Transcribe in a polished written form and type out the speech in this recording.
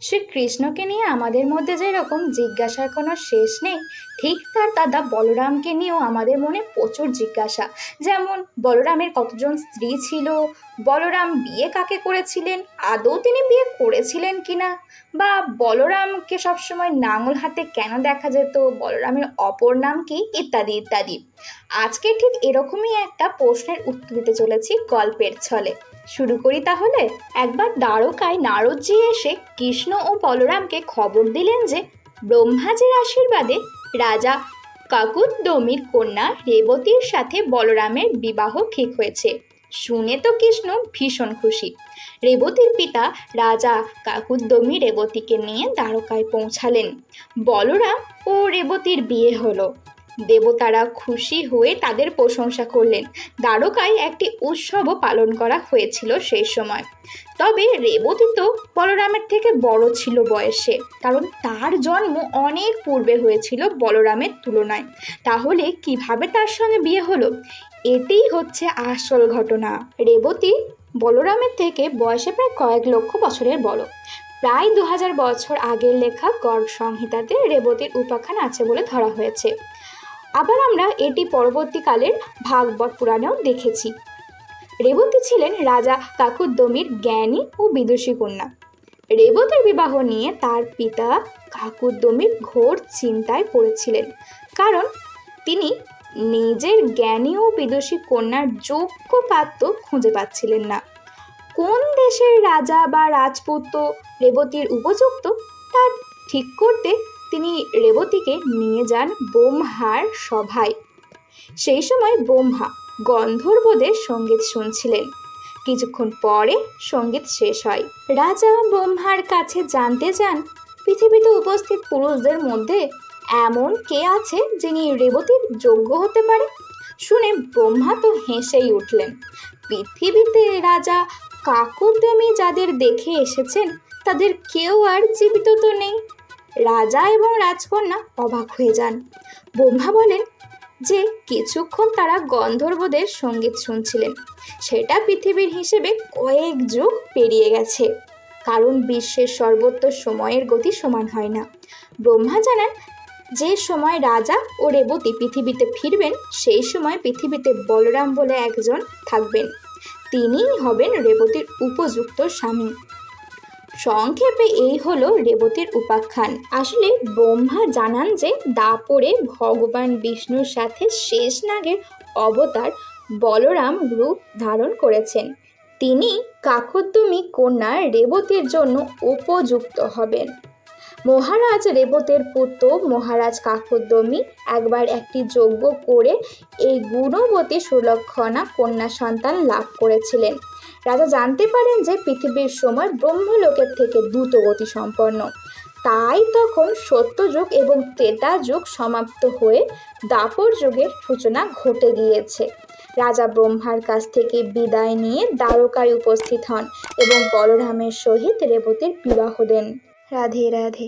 শ্রীকৃষ্ণকে নিয়ে আমাদের মধ্যে যেরকম জিজ্ঞাসার কোনো শেষ নেই, ঠিক তার দাদা বলরামকে নিয়েও আমাদের মনে প্রচুর জিজ্ঞাসা। যেমন বলরামের কতজন স্ত্রী ছিল, বলরাম বিয়ে কাকে করেছিলেন, আদৌ তিনি বিয়ে করেছিলেন কিনা, বা বলরামকে সবসময় লাঙল হাতে কেন দেখা যেত, বলরামের অপর নাম কি, ইত্যাদি ইত্যাদি। আজকে ঠিক এরকমই একটা প্রশ্নের উত্তর দিতে চলেছি গল্পের ছলে। শুরু করি তাহলে। একবার দ্বারকায় নারদজি এসে কৃষ্ণ ও বলরামকে খবর দিলেন যে ব্রহ্মাজির আশীর্বাদে রাজা কাকুদ্দমির কন্যা রেবতীর সাথে বলরামের বিবাহ ঠিক হয়েছে। শুনে তো কৃষ্ণ ভীষণ খুশি। রেবতীর পিতা রাজা কাকুদ্দমি রেবতীকে নিয়ে দ্বারকায় পৌঁছালেন। বলরাম ও রেবতীর বিয়ে হলো। দেবতারা খুশি হয়ে তাদের প্রশংসা করলেন। দ্বারকায় একটি উৎসবও পালন করা হয়েছিল সেই সময়। তবে রেবতী তো বলরামের থেকে বড় ছিল বয়সে, কারণ তার জন্ম অনেক পূর্বে হয়েছিল বলরামের তুলনায়। তাহলে কিভাবে তার সঙ্গে বিয়ে হলো? এটাই হচ্ছে আসল ঘটনা। রেবতী বলরামের থেকে বয়সে প্রায় কয়েক লক্ষ বছরের বড়। প্রায় 2000 বছর আগের লেখা গর্গ সংহিতাতে রেবতীর উপাখ্যান আছে বলে ধরা হয়েছে। আবার আমরা এটি পরবর্তীকালের ভাগবত পুরাণেও দেখেছি। রেবতী ছিলেন রাজা কাকুদ্দমির জ্ঞানী ও বিদুষী কন্যা। রেবতীর বিবাহ নিয়ে তার পিতা কাকুদ্দমির ঘোর চিন্তায় পড়েছিলেন, কারণ তিনি নিজের জ্ঞানী ও বিদুষী কন্যার যোগ্য পাত্র খুঁজে পাচ্ছিলেন না। কোন দেশের রাজা বা রাজপুত্র রেবতীর উপযুক্ত তা ঠিক করতে তিনি রেবতীকে নিয়ে যান ব্রহ্মার সভায়। সেই সময় ব্রহ্মা গন্ধর্বদের সঙ্গীত শুনছিলেন। কিছুক্ষণ পরে সঙ্গীত শেষ হয়। রাজা ব্রহ্মার কাছে জানতে চান পৃথিবীতে উপস্থিত পুরুষদের মধ্যে এমন কে আছে যিনি রেবতীর যোগ্য হতে পারে। শুনে ব্রহ্মা তো হেসেই উঠলেন। পৃথিবীতে রাজা কাকুদ্দমি যাদের দেখে এসেছেন তাদের কেউ আর জীবিত তো নেই। রাজা এবং রাজকন্যা অবাক হয়ে যান। ব্রহ্মা বলেন যে কিছুক্ষণ তারা গন্ধর্বদের সঙ্গীত শুনছিলেন, সেটা পৃথিবীর হিসেবে কয়েক যুগ পেরিয়ে গেছে, কারণ বিশ্বের সর্বত্র সময়ের গতি সমান হয় না। ব্রহ্মা জানান যে সময় রাজা ও রেবতী পৃথিবীতে ফিরবেন সেই সময় পৃথিবীতে বলরাম বলে একজন থাকবেন। তিনিই হবেন রেবতীর উপযুক্ত স্বামী। সংক্ষেপে এই হলো রেবতীর উপাখ্যান। আসলে ব্রহ্মা জানান যে দাপরে ভগবান বিষ্ণুর সাথে শেষ নাগের অবতার বলরাম রূপ ধারণ করেছেন। তিনি কাকুদ্দমি কন্যা রেবতীর জন্য উপযুক্ত হবেন। মহারাজ রেবতীর পুত্র মহারাজ কাকুদ্দমি একবার একটি যজ্ঞ করে এই গুণবতী সুলক্ষণা কন্যা সন্তান লাভ করেছিলেন। রাজা জানতে পারেন যে পৃথিবীর সময় ব্রহ্মলোকের থেকে দ্রুত গতি সম্পন্ন। তাই তখন সত্যযুগ এবং ত্রেতা যুগ সমাপ্ত হয়ে দ্বাপর যুগের সূচনা ঘটে গিয়েছে। রাজা ব্রহ্মার কাছ থেকে বিদায় নিয়ে দ্বারকায় উপস্থিত হন এবং বলরামের সহিত রেবতীর বিবাহ দেন। রাধে রাধে।